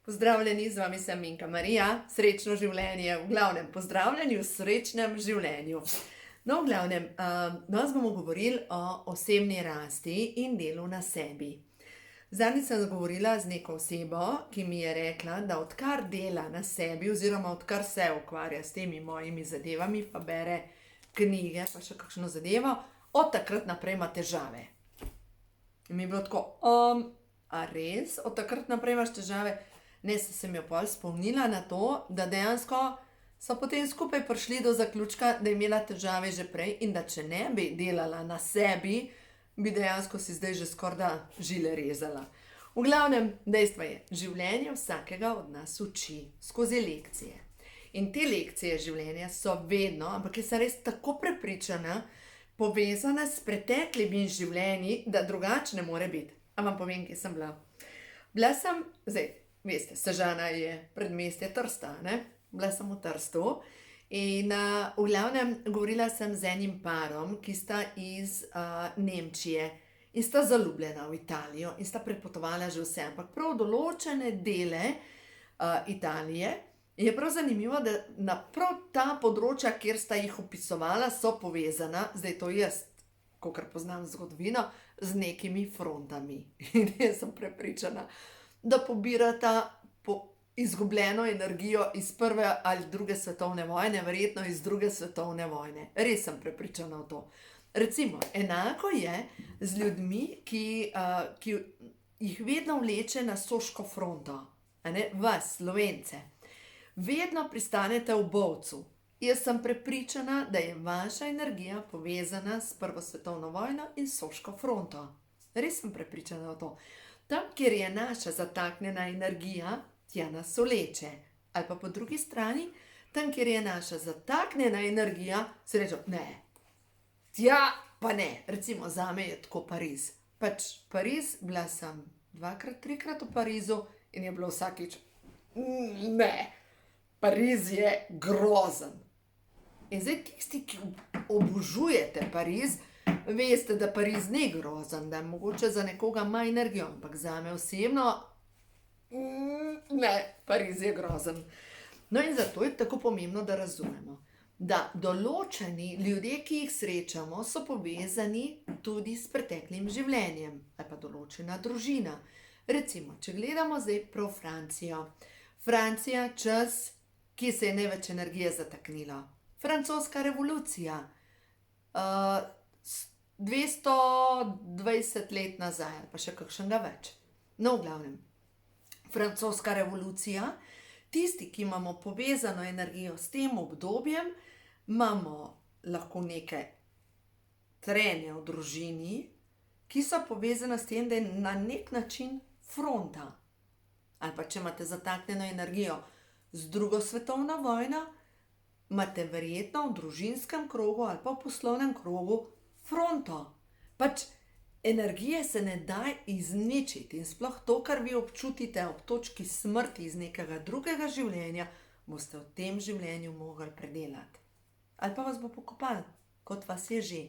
Pozdravljeni, z vami sem Minka Marija, srečno življenje, v glavnem pozdravljeni v srečnem življenju. No, v glavnem, danes bomo govorili o osebni rasti in delu na sebi. Zadnjič sem govorila z neko osebo, ki mi je rekla, da odkar dela na sebi oziroma odkar se ukvarja s temi mojimi zadevami, pa bere knjige, pa še kakšno zadevo, od takrat naprej ima težave. In mi je bilo tako, a res, od takrat naprej imaš težave? Ne, sem jo pol spomnila na to, da dejansko so potem skupaj prišli do zaključka, da je imela težave že prej in da če ne bi delala na sebi, bi dejansko si zdaj že skorda žile rezala. V glavnem, dejstvo je, življenje vsakega od nas uči skozi lekcije. In te lekcije življenja so vedno, ampak jaz sem res tako prepričana, povezane s preteklimi življenji, da drugače ne more biti. A vam povem, kje sem bila? Bila sem, zdaj, veste, Sežana je predmestje Trsta, ne? Bila sem v Trstu in v glavnem govorila sem z enim parom, ki sta iz Nemčije in sta zaljubljena v Italijo in sta prepotovala že vse, ampak prav določene dele Italije je prav zanimivo, da na prav ta področja, kjer sta jih opisovala, so povezana, zdaj to jaz, kakor poznam zgodovino, z nekimi frontami. In jaz sem prepričana, da pobirata izgubljeno energijo iz prve ali druge svetovne vojne, verjetno iz druge svetovne vojne. Res sem prepričana v to. Recimo, enako je z ljudmi, ki jih vedno vleče na soško fronto, a ne, vas, Slovence. Vedno pristanete v Bovcu. Jaz sem prepričana, da je vaša energija povezana s prvo svetovno vojno in soško fronto. Res sem prepričana v to. Tam, kjer je naša zataknjena energija, tja nas vleče. Ali pa po drugi strani, tam, kjer je naša zataknjena energija, se reče, ne, tja pa ne. Recimo, zame je tako Pariz. Pač Pariz, bila sem 2-krat, 3-krat v Parizu in je bilo vsakič, ne, Pariz je grozen. In zdaj tisti, ki obožujete Pariz, veste, da Pariz ni grozen, da je mogoče za nekoga ima energijo, ampak zame osebno, ne, Pariz je grozen. No in zato je tako pomembno, da razumemo, da določeni ljudje, ki jih srečamo, so povezani tudi s preteklim življenjem, ali pa določena družina. Recimo, če gledamo zdaj prav Francijo. Francija, čas, ki se je največ energije zataknilo. Francoska revolucija. 220 let nazaj, ali pa še kakšnega več. No, v glavnem, francoska revolucija, tisti, ki imamo povezano energijo s tem obdobjem, imamo lahko neke trenje v družini, ki so povezane s tem, da je na nek način fronta. Ali pa če imate zataknjeno energijo z drugo svetovno vojno, imate verjetno v družinskem krogu ali pa v poslovnem krogu fronto. Pač energije se ne da izničiti in sploh to, kar vi občutite ob točki smrti iz nekega drugega življenja, boste v tem življenju mogli predelati. Ali pa vas bo pokopal, kot vas je že.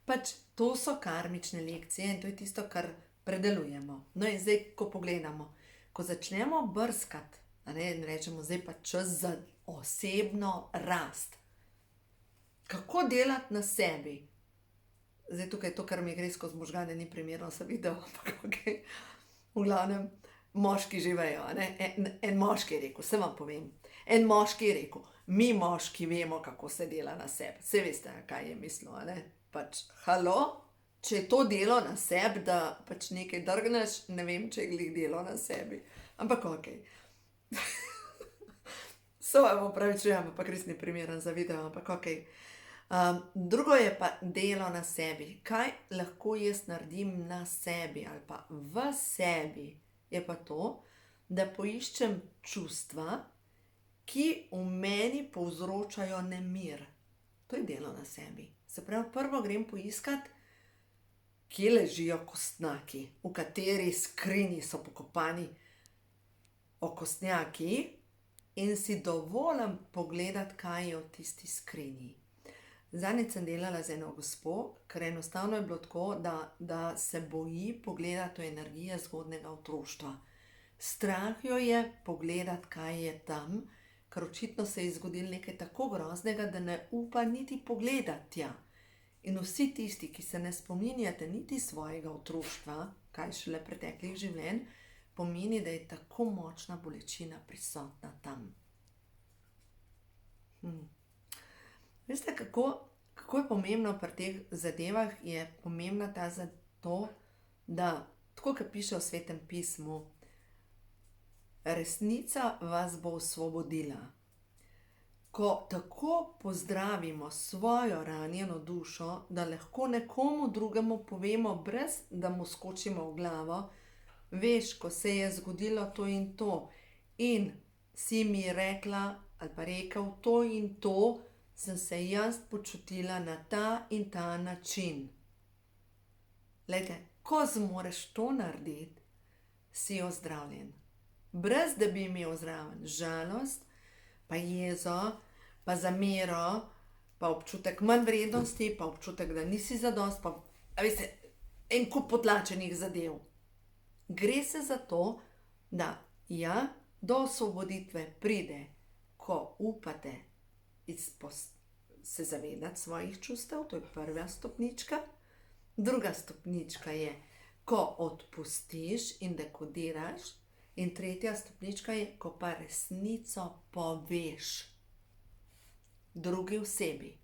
Pač to so karmične lekcije in to je tisto, kar predelujemo. No in zdaj, ko pogledamo, ko začnemo brskati, in rečemo, zdaj pa čas za osebno rast. Kako delati na sebi? Zdaj tukaj to, kar mi gre skozi možgane, ni primerno za video, ampak okej. V glavnem, moški že vejo, ne? En moški je rekel, se vam povem. En moški je rekel, mi moški vemo, kako se dela na sebi. Saj veste, kaj je mislil, a ne? Pač, halo? Če je to delo na sebi, da pač nekaj drgneš, ne vem, če je glih delo na sebi. Ampak okej. So vam opravičujem, ampak res ni primeren za video, ampak okej. Drugo je pa delo na sebi. Kaj lahko jaz naredim na sebi ali pa v sebi, je pa to, da poiščem čustva, ki v meni povzročajo nemir. To je delo na sebi. Se pravi, prvo grem poiskat, kje ležijo kostnjaki, v kateri skrinji so pokopani okostnjaki in si dovolim pogledati, kaj je v tisti skrinji. Zadnjič sem delala z eno gospo, ker enostavno je bilo tako, da se boji pogledati v energije zgodnjega otroštva. Strah jo je pogledati, kaj je tam, ker očitno se je zgodilo nekaj tako groznega, da ne upa niti pogledati tja. In vsi tisti, ki se ne spominjate niti svojega otroštva, kaj šele preteklih življenj, pomeni, da je tako močna bolečina prisotna tam. Veste, kako je pomembno pri teh zadevah? Je pomembna ta zato, da, tako kot piše v Svetem pismu, resnica vas bo osvobodila. Ko tako pozdravimo svojo ranjeno dušo, da lahko nekomu drugemu povemo, brez da mu skočimo v glavo, veš, ko se je zgodilo to in to in si mi rekla ali pa rekel to in to, sem se jaz počutila na ta in ta način. Glejte, ko zmoreš to narediti, si ozdravljen. Brez da bi imel zraven žalost, pa jezo, pa zamero, pa občutek manj vrednosti, pa občutek, da nisi zadost, pa, a veste, en kup potlačenih zadev. Gre se za to, da do osvoboditve pride, ko upate se zavedati svojih čustev, to je prva stopnička. Druga stopnička je, ko odpustiš in dekodiraš. In tretja stopnička je, ko pa resnico poveš drugi osebi.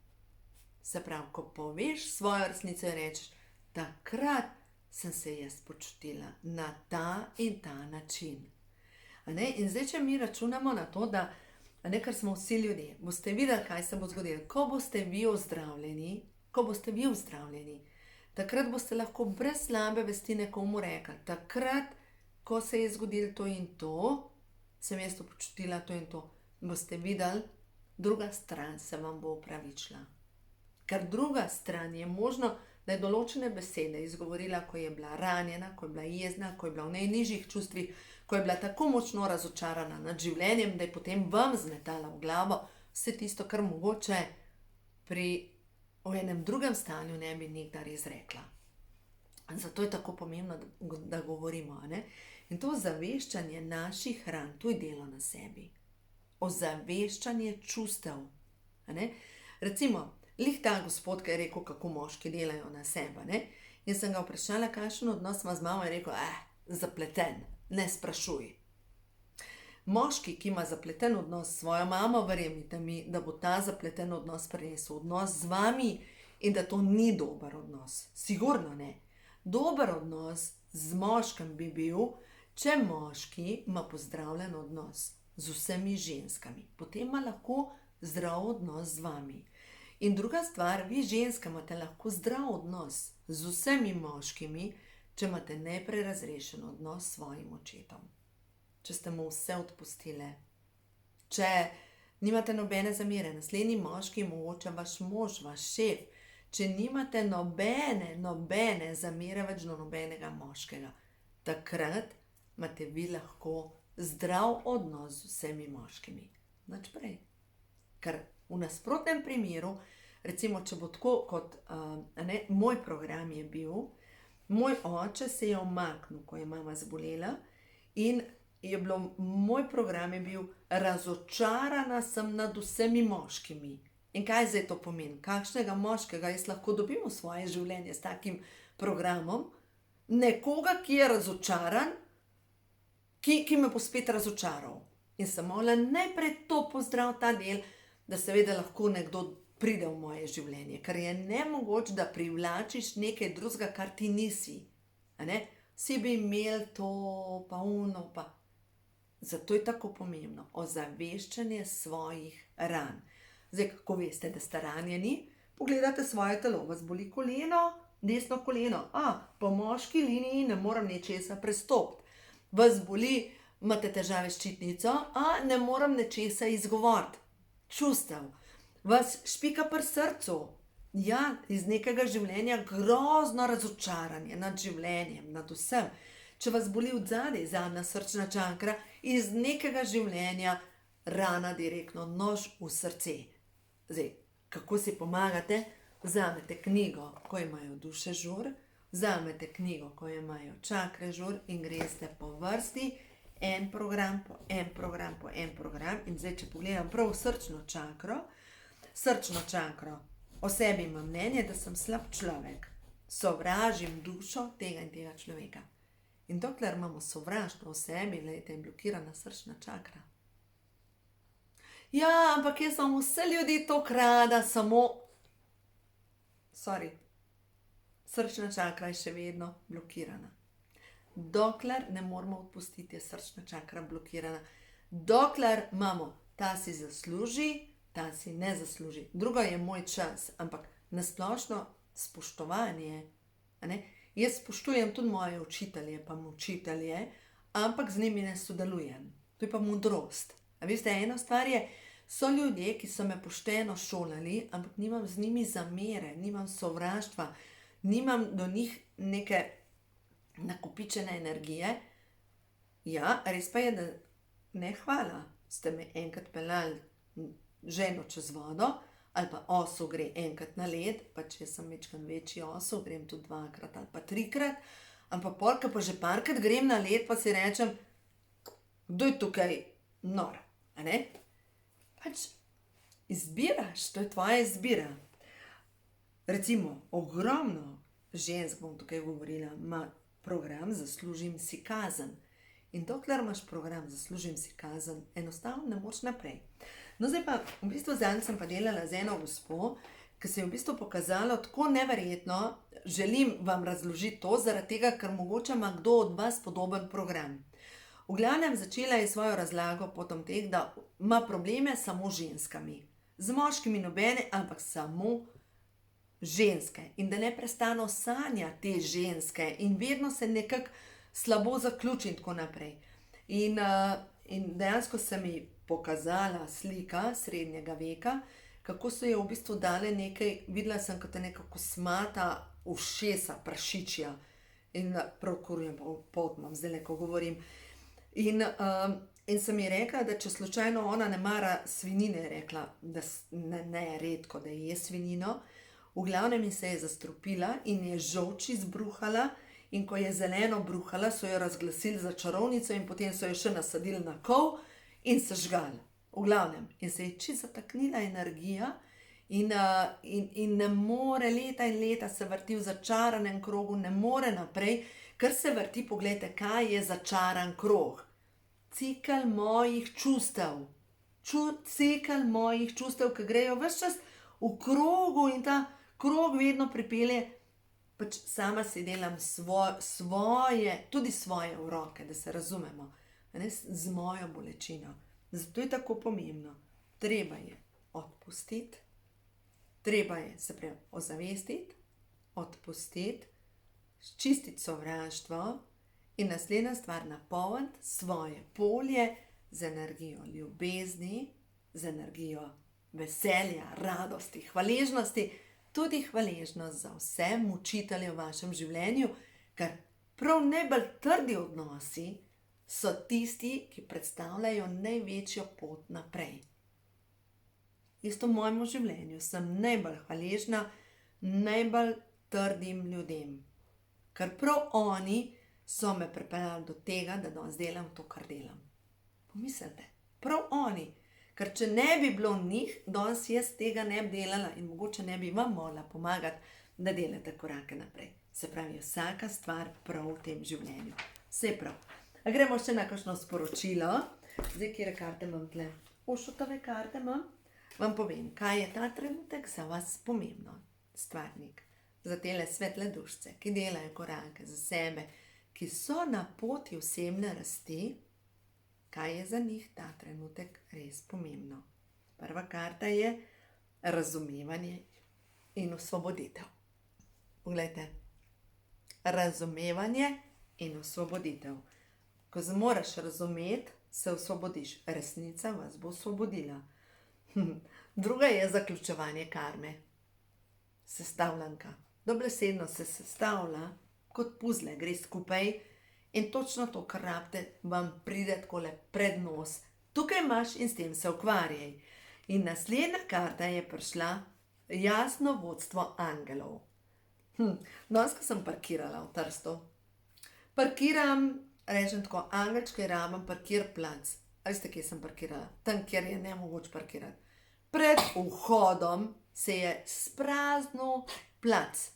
Se pravi, ko poveš svojo resnico in rečeš, takrat sem se jaz počutila na ta in ta način. In zdaj, če mi računamo na to, da, ker smo vsi ljudje, boste videli, kaj se bo zgodilo. Ko boste vi ozdravljeni, takrat boste lahko brez slabe vesti nekomu rekli, takrat, ko se je zgodilo to in to, sem jaz to počutila to in to. Boste videli, druga stran se vam bo opravičila. Ker druga stran je možno, da je določene besede izgovorila, ko je bila ranjena, ko je bila jezna, ko je bila v najnižjih čustvih, ko je bila tako močno razočarana nad življenjem, da je potem vam zmetala v glavo vse tisto, kar mogoče v enem drugem stanju ne bi nikdar izrekla. Zato je tako pomembno, da govorimo. In to ozaveščanje naših ran, to je delo na sebi. Ozaveščanje čustev. Recimo, lih ta gospod, ki je rekel, kako moški delajo na sebe. In sem ga vprašala, kakšen odnos ima z mamo, in rekel, zapleten, ne sprašuj. Moški, ki ima zapleten odnos s svojo mamo, verjemite mi, da bo ta zapleten odnos prinesel odnos z vami in da to ni dober odnos. Sigurno ne. Dober odnos z moškim bi bil, če moški ima pozdravljen odnos z vsemi ženskami. Potem ima lahko zdrav odnos z vami. In druga stvar, vi ženske imate lahko zdrav odnos z vsemi moškimi, če imate najprej razrešen odnos s svojim očetom. Če ste mu vse odpustile. Če nimate nobene zamere, naslednji moški, mogoče vaš mož, vaš šef, če nimate nobene zamere več do nobenega moškega, takrat imate vi lahko zdrav odnos z vsemi moškimi. Nič prej. Ker v nasprotnem primeru, recimo, če bo tako kot moj program je bil, moj oče se je umaknil, ko je mama zbolela, in moj program je bil, razočarana sem nad vsemi moškimi. In kaj zdaj to pomeni? Kakšnega moškega jaz lahko dobim v svoje življenje s takim programom? Nekoga, ki je razočaran, ki me bo spet razočaral. In sem morala najprej to pozdraviti, ta del, da seveda lahko nekdo pride v moje življenje. Ker je nemogoče, da privlačiš nekaj drugega, kar ti nisi. Vsi bi imeli to, pa ono, pa. Zato je tako pomembno ozaveščanje svojih ran. Zdaj, kako veste, da ste ranjeni, pogledate svoje telo, vas boli koleno, desno koleno, po moški liniji ne morem nečesa prestopiti. Vas boli, imate težave s ščitnico, ne morem nečesa izgovoriti. Čustev. Vas špika pri srcu. Ja, iz nekega življenja grozno razočaranje nad življenjem, nad vsem. Če vas boli odzadaj, zadnja srčna čakra, iz nekega življenja rana direktno, nož v srce. Zdaj, kako si pomagate? Vzamete knjigo, ko imajo duše žur, vzamete knjigo, ko imajo čakre žur in greste po vrsti en program, po en program, po en program. In zdaj, če pogledam prav srčno čakro, o sebi imam mnenje, da sem slab človek. Sovražim dušo tega in tega človeka. In dokler imamo sovraštvo v sebi, glejte, je blokirana srčna čakra. Ja, ampak jaz sem vse ljudi toliko rada, srčna čakra je še vedno blokirana. Dokler ne moramo odpustiti, je srčna čakra blokirana. Dokler imamo, ta si zasluži, ta si ne zasluži. Drugo je moj čas, ampak nasplošno spoštovanje, jaz spoštujem tudi moje učitelje, pa mučitelje, ampak z njimi ne sodelujem. To je pa modrost. A veste, ena stvar je, so ljudje, ki so me pošteno šolali, ampak nimam z njimi zamere, nimam sovraštva, nimam do njih neke nakopičene energije. Ja, res pa je, da ne hvala, ste me enkrat peljali ženo čez vodo, ali pa osel gre enkrat na led, pa če sem večkrat večji osel, grem tudi 2-krat ali pa 3-krat, ampak polka pa že parkrat grem na led, pa si rečem, kdo je tukaj nor, a ne? Pač izbiraš, to je tvoja izbira. Recimo, ogromno žensk, bom tukaj govorila, ima program Zaslužim si kazen. In dokler imaš program Zaslužim si kazen, enostavno ne moreš naprej. No zdaj pa, v bistvu zadnjič sem pa delala z eno gospo, ki se je v bistvu pokazalo tako neverjetno, želim vam razložiti to, zaradi tega, ker mogoče ima kdo od vas podoben program. V glavnem začela je svojo razlago potom teh, da ima probleme samo z ženskami. Z moškimi nobene, ampak samo ženske. In da neprestano sanja te ženske in vedno se nekako slabo zaključi in tako naprej. In dejansko se mi pokazala slika srednjega veka, kako so jo v bistvu dale nekaj, videla sem kot neka kosmata ušesa, prašičja. In prav kurjem pot imam zdaj, ko govorim. In sem ji rekla, da če slučajno ona ne mara svinine, je rekla, da ne redko, da je svinino. V glavnem se je zastrupila in je žolč izbruhala, in ko je zeleno bruhala, so jo razglasili za čarovnico in potem so jo še nasadili na kol in se žgali. V glavnem. In se je čisto zataknila energija in ne more, leta in leta se vrti v začaranem krogu, ne more naprej, ker se vrti, poglejte, kaj je začaran krog. Cikel mojih čustev. Cikel mojih čustev, ki grejo ves čas v krogu in ta krog vedno pripelje, pač sama si delam tudi svoje v roke, da se razumemo, z mojo bolečino. Zato je tako pomembno. Treba je odpustiti, treba je se prej ozavestiti, odpustiti, čistiti sovraštvo in naslednja stvar, napolniti svoje polje z energijo ljubezni, z energijo veselja, radosti, hvaležnosti, tudi hvaležnost za vse mučitelje v vašem življenju, ker prav najbolj trdi odnosi so tisti, ki predstavljajo največjo pot naprej. Isto v mojem življenju sem najbolj hvaležna najbolj trdim ljudem, ker prav oni so me pripeljali do tega, da danes delam to, kar delam. Pomislite, prav oni. Ker če ne bi bilo njih, danes jaz tega ne bi delala in mogoče ne bi vam mogla pomagati, da delate korake naprej. Se pravi, vsaka stvar prav v tem življenju. Vse prav. A gremo še na kakšno sporočilo. Zdaj, kjere karte imam tle? Ošutove karte imam. Vam povem, kaj je ta trenutek za vas pomembno. Stvarnik. Za tele svetle dušce, ki delajo korake za sebe, ki so na poti osebne rasti. Kaj je za njih ta trenutek res pomembno? Prva karta je razumevanje in osvoboditev. Poglejte, razumevanje in osvoboditev. Ko zmoraš razumeti, se osvobodiš. Resnica vas bo osvobodila. Druga je zaključevanje karme. Sestavljanka. Dobesedno se sestavlja kot puzle, gre skupaj. In točno to, kar rabite, vam pride takole pred nos. Tukaj imaš in s tem se ukvarjaj. In naslednja karta je prišla jasno vodstvo angelov. Danes, ko sem parkirala v Trstu, parkiram rečem tako, angelčki, rabim parkir plac. A veste, kje sem parkirala? Tam, kjer je nemogoče parkirati. Pred vhodom se je spraznil plac.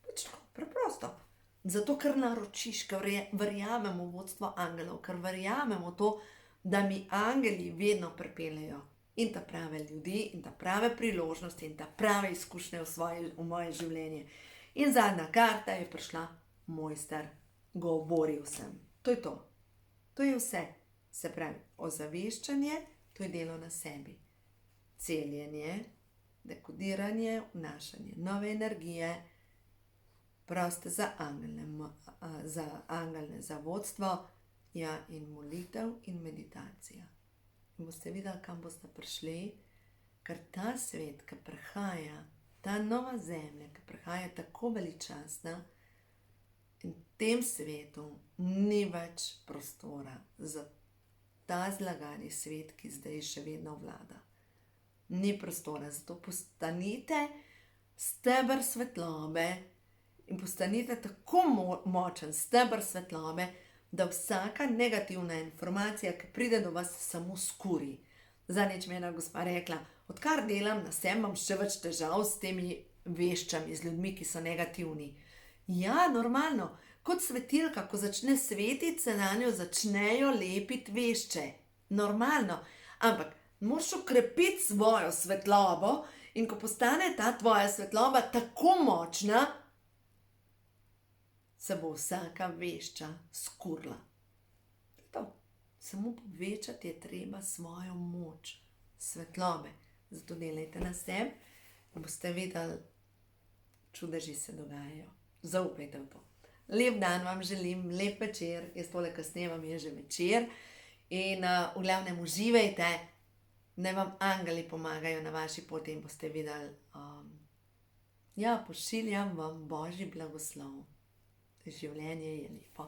Pač tako, preprosto. Zato, ker naročiš, ker verjamemo v vodstvo angelov, ker verjamemo to, da mi angeli vedno pripeljejo in ta prave ljudi, in ta prave priložnosti, in ta prave izkušnje v moje življenje. In zadnja karta je prišla, mojster, govoril sem. To je to. To je vse. Se pravi, ozaveščanje, to je delo na sebi. Celjenje, dekodiranje, vnašanje nove energije, proste za angelne, za vodstvo, ja, in molitev in meditacija. In boste videli, kam boste prišli, ker ta svet, ki prihaja, ta nova zemlja, ki prihaja tako veličastna, in v tem svetu ni več prostora za ta zlagani svet, ki zdaj še vedno vlada. Ni prostora, zato postanite steber svetlobe in postanite tako močen steber svetlobe, da vsaka negativna informacija, ki pride do vas, samo skuri. Zadnjič mi je ena gospa rekla, odkar delam na sebi, imam še več težav s temi veščami, z ljudmi, ki so negativni. Ja, normalno, kot svetilka, ko začne svetiti, se na njo začnejo lepiti vešče. Normalno, ampak moraš okrepiti svojo svetlobo in ko postane ta tvoja svetloba tako močna, se bo vsaka vešča skurla. To. Samo povečati je treba svojo moč svetlobe. Zato delajte na sebi in boste videli, čudeži se dogajajo. Zaupajte v to. Lep dan vam želim, lep večer, jaz tole kasneje vam je že večer in v glavnem uživajte, naj vam angeli pomagajo na vaši poti in boste videli, ja, pošiljam vam Božji blagoslov. Življenje je lepo.